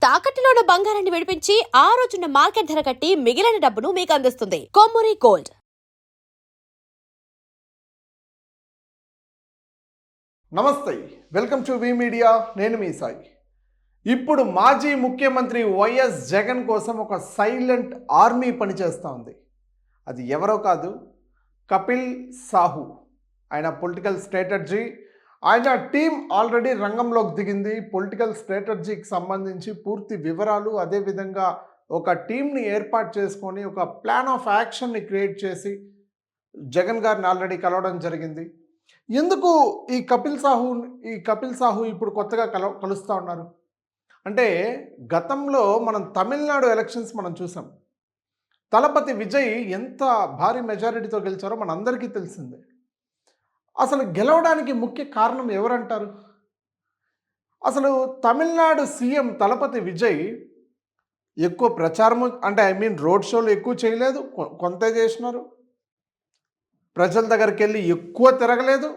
తాకట్టులో ఉన్న బంగారాన్ని విడిపించి ఆ రోజున్న మార్కెట్ ధర కట్టి మిగిలిన డబ్బును మీకు అందిస్తుంది కొమ్మూరి గోల్డ్. నమస్తే, వెల్కమ్ టు వి మీడియా. నేను మీ సాయి. ఇప్పుడు మాజీ ముఖ్యమంత్రి వైఎస్ జగన్ కోసం ఒక సైలెంట్ ఆర్మీ పనిచేస్తూ ఉంది. అది ఎవరో కాదు, కపిల్ సాహు. ఆయన పొలిటికల్ స్ట్రాటజీ, ఆయన టీం ఆల్రెడీ రంగంలోకి దిగింది. పొలిటికల్ స్ట్రాటజీకి సంబంధించి పూర్తి వివరాలు, అదేవిధంగా ఒక టీంని ఏర్పాటు చేసుకొని ఒక ప్లాన్ ఆఫ్ యాక్షన్ని క్రియేట్ చేసి జగన్ గారిని ఆల్రెడీ కలవడం జరిగింది. ఎందుకు ఈ కపిల్ సాహు ఇప్పుడు కొత్తగా కలుస్తూ ఉన్నారు అంటే, గతంలో మనం తమిళనాడు ఎలక్షన్స్ మనం చూసాం. తలపతి విజయ్ ఎంత భారీ మెజారిటీతో గెలిచారో మనందరికీ తెలిసిందే. అసలు గెలవడానికి ముఖ్య కారణం ఎవరంటారు? అసలు తమిళనాడు సీఎం తలపతి విజయ్ ఎక్కువ ప్రచారము అంటే రోడ్ షోలు ఎక్కువ చేయలేదు, కొంత చేసినారు. ప్రజల దగ్గరికి వెళ్ళి ఎక్కువ తిరగలేదు,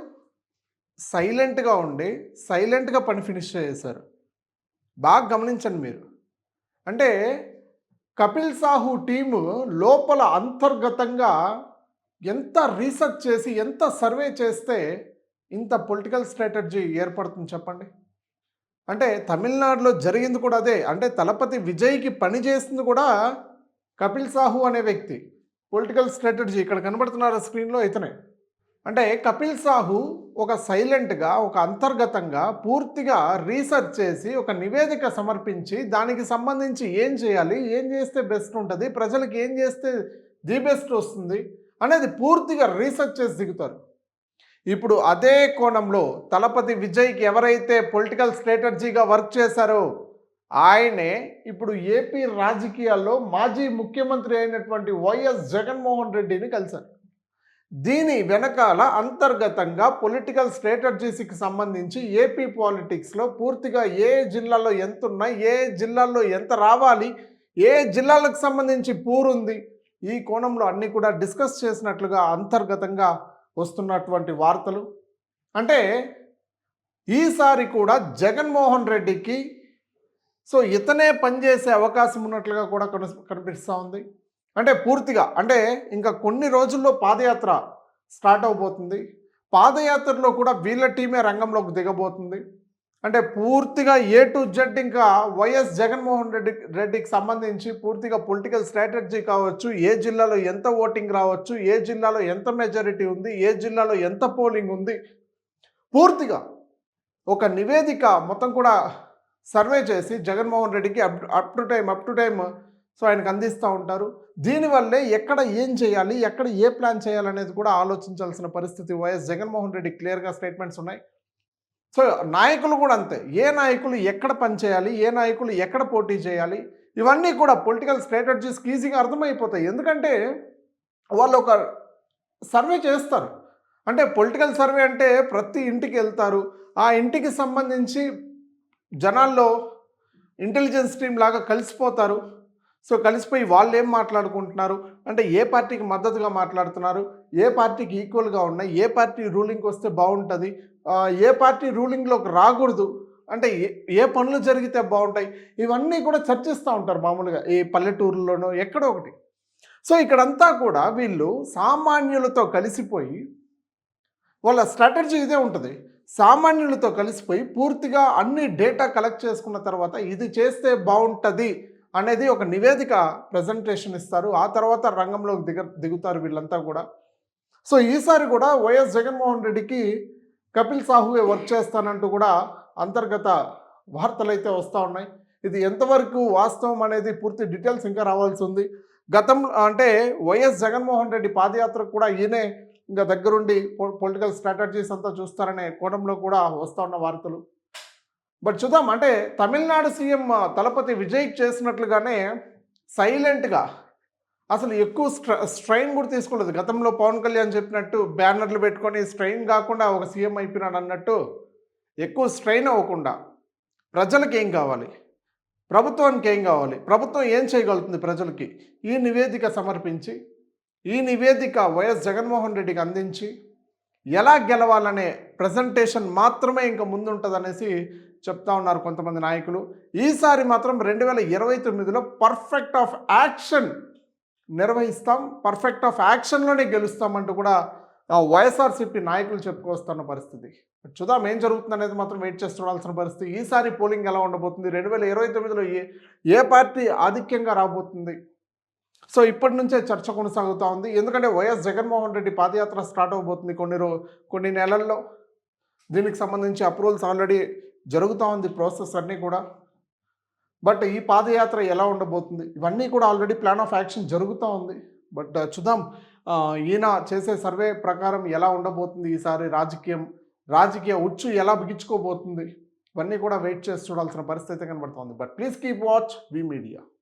సైలెంట్గా ఉండి సైలెంట్గా పని ఫినిష్ చేశారు. బాగా గమనించండి మీరు. అంటే కపిల్ సాహు టీము లోపల అంతర్గతంగా ఎంత రీసెర్చ్ చేసి, ఎంత సర్వే చేస్తే ఇంత పొలిటికల్ స్ట్రాటజీ ఏర్పడుతుంది చెప్పండి. అంటే తమిళనాడులో జరిగింది కూడా అదే. అంటే తలపతి విజయ్కి పని చేస్తుంది కూడా కపిల్ సాహు అనే వ్యక్తి. పొలిటికల్ స్ట్రాటజీ ఇక్కడ కనబడుతున్నారు స్క్రీన్లో ఇతనే. అంటే కపిల్ సాహు ఒక సైలెంట్గా, ఒక అంతర్గతంగా పూర్తిగా రీసెర్చ్ చేసి ఒక నివేదిక సమర్పించి దానికి సంబంధించి ఏం చేయాలి, ఏం చేస్తే బెస్ట్ ఉంటుంది, ప్రజలకు ఏం చేస్తే ది బెస్ట్ వస్తుంది అనేది పూర్తిగా రీసెర్చ్ చేసి దిగుతారు. ఇప్పుడు అదే కోణంలో తలపతి విజయ్కి ఎవరైతే పొలిటికల్ స్ట్రాటజీగా వర్క్ చేశారో ఆయనే ఇప్పుడు ఏపీ రాజకీయాల్లో మాజీ ముఖ్యమంత్రి అయినటువంటి వైఎస్ జగన్మోహన్ రెడ్డిని కలిశారు. దీని వెనకాల అంతర్గతంగా పొలిటికల్ స్ట్రాటజీస్కి సంబంధించి ఏపీ పాలిటిక్స్లో పూర్తిగా ఏ జిల్లాలో ఎంత ఉన్నాయి, ఏ జిల్లాల్లో ఎంత రావాలి, ఏ జిల్లాలకు సంబంధించి పూరుంది, ఈ కోణంలో అన్నీ కూడా డిస్కస్ చేసినట్లుగా అంతర్గతంగా వస్తున్నటువంటి వార్తలు. అంటే ఈసారి కూడా జగన్మోహన్ రెడ్డికి ఇతనే పనిచేసే అవకాశం ఉన్నట్లుగా కూడా కనిపిస్తూ ఉంది. అంటే పూర్తిగా అంటే ఇంకా కొన్ని రోజుల్లో పాదయాత్ర స్టార్ట్ అవబోతుంది. పాదయాత్రలో కూడా వీళ్ళ టీమే రంగంలోకి దిగబోతుంది. అంటే పూర్తిగా ఏ టు జెడ్ ఇంకా వైఎస్ జగన్మోహన్ రెడ్డికి సంబంధించి పూర్తిగా పొలిటికల్ స్ట్రాటజీ కావచ్చు, ఏ జిల్లాలో ఎంత ఓటింగ్ రావచ్చు, ఏ జిల్లాలో ఎంత మెజారిటీ ఉంది, ఏ జిల్లాలో ఎంత పోలింగ్ ఉంది, పూర్తిగా ఒక నివేదిక మొత్తం కూడా సర్వే చేసి జగన్మోహన్ రెడ్డికి అప్ టు టైం ఆయనకు అందిస్తూ ఉంటారు. దీనివల్లే ఎక్కడ ఏం చేయాలి, ఎక్కడ ఏ ప్లాన్ చేయాలనేది కూడా ఆలోచించాల్సిన పరిస్థితి వైఎస్ జగన్మోహన్ రెడ్డి క్లియర్గా స్టేట్మెంట్స్ ఉన్నాయి. నాయకులు కూడా అంతే. ఏ నాయకులు ఎక్కడ పనిచేయాలి, ఏ నాయకులు ఎక్కడ పోటీ చేయాలి, ఇవన్నీ కూడా పొలిటికల్ స్ట్రాటజీస్కి ఈజీగా అర్థమైపోతాయి. ఎందుకంటే వాళ్ళు ఒక సర్వే చేస్తారు. అంటే పొలిటికల్ సర్వే అంటే ప్రతి ఇంటికి వెళ్తారు. ఆ ఇంటికి సంబంధించి జనాల్లో ఇంటెలిజెన్స్ టీం లాగా కలిసిపోతారు. కలిసిపోయి వాళ్ళు ఏం మాట్లాడుకుంటున్నారు అంటే, ఏ పార్టీకి మద్దతుగా మాట్లాడుతున్నారు, ఏ పార్టీకి ఈక్వల్గా ఉన్నాయి, ఏ పార్టీ రూలింగ్కి వస్తే బాగుంటుంది, ఏ పార్టీ రూలింగ్లోకి రాకూడదు, అంటే ఏ పనులు జరిగితే బాగుంటాయి, ఇవన్నీ కూడా చర్చిస్తూ ఉంటారు మామూలుగా ఈ పల్లెటూరులోనో ఎక్కడో ఒకటి. ఇక్కడంతా కూడా వీళ్ళు సామాన్యులతో కలిసిపోయి వాళ్ళ స్ట్రాటజీ ఇదే ఉంటుంది. సామాన్యులతో కలిసిపోయి పూర్తిగా అన్ని డేటా కలెక్ట్ చేసుకున్న తర్వాత ఇది చేస్తే బాగుంటుంది అనేది ఒక నివేదిక ప్రజెంటేషన్ ఇస్తారు. ఆ తర్వాత రంగంలోకి దిగుతారు వీళ్ళంతా కూడా. ఈసారి కూడా వైఎస్ జగన్మోహన్ రెడ్డికి కపిల్ సాహువే వర్క్ చేస్తానంటూ కూడా అంతర్గత వార్తలు అయితే వస్తూ ఉన్నాయి. ఇది ఎంతవరకు వాస్తవం అనేది పూర్తి డీటెయిల్స్ ఇంకా రావాల్సి ఉంది. అంటే వైఎస్ జగన్మోహన్ రెడ్డి పాదయాత్రకు కూడా ఈయనే ఇంకా దగ్గరుండి పొలిటికల్ స్ట్రాటజీస్ అంతా చూస్తారనే కోణంలో కూడా వస్తూ ఉన్న వార్తలు. బట్ చూద్దాం. అంటే తమిళనాడు సీఎం తలపతి విజయ్కి చేసినట్లుగానే సైలెంట్గా అసలు ఎక్కువ స్ట్రెయిన్ కూడా తీసుకోలేదు. గతంలో పవన్ కళ్యాణ్ చెప్పినట్టు బ్యానర్లు పెట్టుకొని స్ట్రెయిన్ కాకుండా ఒక సీఎం అయిపోయినాడు అన్నట్టు ఎక్కువ స్ట్రెయిన్ అవ్వకుండా ప్రజలకు ఏం కావాలి, ప్రభుత్వానికి ఏం కావాలి, ప్రభుత్వం ఏం చేయగలుగుతుంది ప్రజలకి, ఈ నివేదిక సమర్పించి ఈ నివేదిక వైఎస్ జగన్మోహన్ రెడ్డికి అందించి ఎలా గెలవాలనే ప్రజెంటేషన్ మాత్రమే ఇంకా ముందుంటుంది అనేసి చెప్తా ఉన్నారు కొంతమంది నాయకులు. ఈసారి మాత్రం 2029లో పర్ఫెక్ట్ ఆఫ్ యాక్షన్ నిర్వహిస్తాం, పర్ఫెక్ట్ ఆఫ్ యాక్షన్లోనే గెలుస్తామంటూ కూడా వైఎస్ఆర్సీపీ నాయకులు చెప్పుకొస్తున్న పరిస్థితి. చూద్దాం ఏం జరుగుతుంది అనేది మాత్రం వెయిట్ చేసి చూడాల్సిన పరిస్థితి. ఈసారి పోలింగ్ ఎలా ఉండబోతుంది, 2029లో ఏ పార్టీ ఆధిక్యంగా రాబోతుంది, సో ఇప్పటి నుంచే చర్చ కొనసాగుతూ ఉంది. ఎందుకంటే వైఎస్ జగన్మోహన్ రెడ్డి పాదయాత్ర స్టార్ట్ అవబోతుంది కొన్ని నెలల్లో. దీనికి సంబంధించి అప్రూవల్స్ ఆల్రెడీ జరుగుతూ ఉంది, ప్రాసెస్ అన్నీ కూడా. బట్ ఈ పాదయాత్ర ఎలా ఉండబోతుంది, ఇవన్నీ కూడా ఆల్రెడీ ప్లాన్ ఆఫ్ యాక్షన్ జరుగుతూ ఉంది. బట్ చూద్దాం ఈయన చేసే సర్వే ప్రకారం ఎలా ఉండబోతుంది ఈసారి రాజకీయ ఉచ్చు ఎలా బిగించుకోబోతుంది, ఇవన్నీ కూడా వెయిట్ చేసి చూడాల్సిన పరిస్థితి కనబడుతుంది. But please keep watch we media.